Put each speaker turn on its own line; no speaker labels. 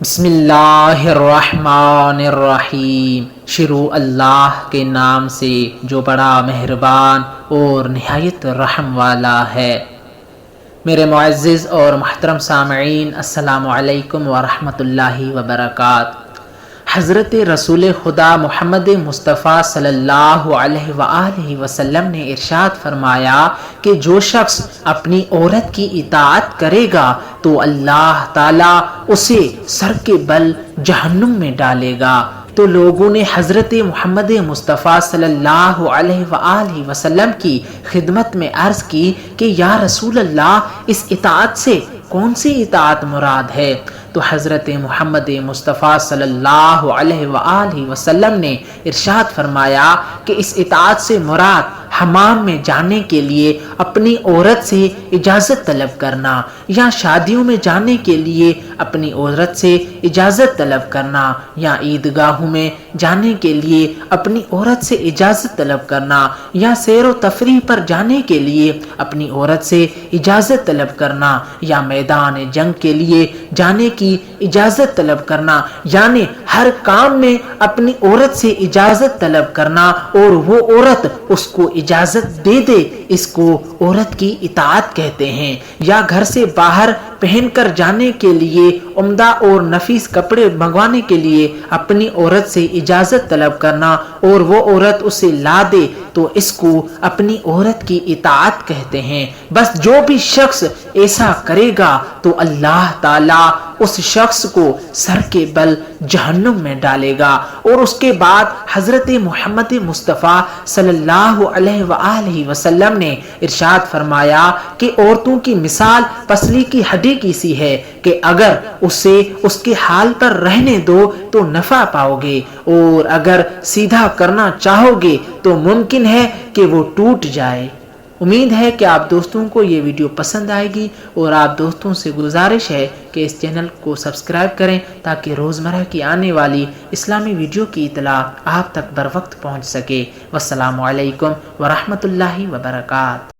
بسم اللہ الرحمن الرحیم۔ شروع اللہ کے نام سے جو بڑا مہربان اور نہایت رحم والا ہے۔ میرے معزز اور محترم سامعین، السلام علیکم ورحمۃ اللہ وبرکاتہ۔ حضرت رسول خدا محمد مصطفیٰ صلی اللہ علیہ وآلہ وسلم نے ارشاد فرمایا کہ جو شخص اپنی عورت کی اطاعت کرے گا تو اللہ تعالیٰ اسے سر کے بل جہنم میں ڈالے گا۔ تو لوگوں نے حضرت محمد مصطفیٰ صلی اللہ علیہ وآلہ وسلم کی خدمت میں عرض کی کہ یا رسول اللہ، اس اطاعت سے کون سی اطاعت مراد ہے؟ تو حضرت محمد مصطفیٰ صلی اللہ علیہ وآلہ وسلم نے ارشاد فرمایا کہ اس اطاعت سے مراد حمام میں جانے کے لیے اپنی عورت سے اجازت طلب کرنا، یا شادیوں میں جانے کے لیے اپنی عورت سے اجازت طلب کرنا، یا عیدگاہوں میں جانے کے لیے اپنی عورت سے اجازت طلب کرنا، یا سیر و تفریح پر جانے کے لیے اپنی عورت سے اجازت طلب کرنا، یا میدان جنگ کے لیے جانے کی اجازت طلب کرنا، یعنی ہر کام میں اپنی عورت سے اجازت طلب کرنا اور وہ عورت اس کو اجازت دے دے، اس کو عورت کی اطاعت کہتے ہیں۔ یا گھر سے باہر پہن کر جانے کے لیے عمدہ اور نفیس کپڑے منگوانے کے لیے اپنی عورت سے اجازت طلب کرنا اور وہ عورت اسے لا دے تو اس کو اپنی عورت کی اطاعت کہتے ہیں۔ بس جو بھی شخص ایسا کرے گا تو اللہ تعالیٰ اس شخص کو سر کے بل جہنم میں ڈالے گا۔ اور اس کے بعد حضرت محمد مصطفیٰ صلی اللہ علیہ وآلہ وسلم نے ارشاد فرمایا کہ عورتوں کی مثال پسلی کی ہڈی کی سی ہے کہ اگر اسے اس کے حال پر رہنے دو تو نفع پاؤ گے، اور اگر سیدھا کرنا چاہو گے تو ممکن ہے کہ وہ ٹوٹ جائے۔ امید ہے کہ آپ دوستوں کو یہ ویڈیو پسند آئے گی، اور آپ دوستوں سے گزارش ہے کہ اس چینل کو سبسکرائب کریں تاکہ روزمرہ کی آنے والی اسلامی ویڈیو کی اطلاع آپ تک بر وقت پہنچ سکے۔ والسلام علیکم ورحمۃ اللہ وبرکاتہ۔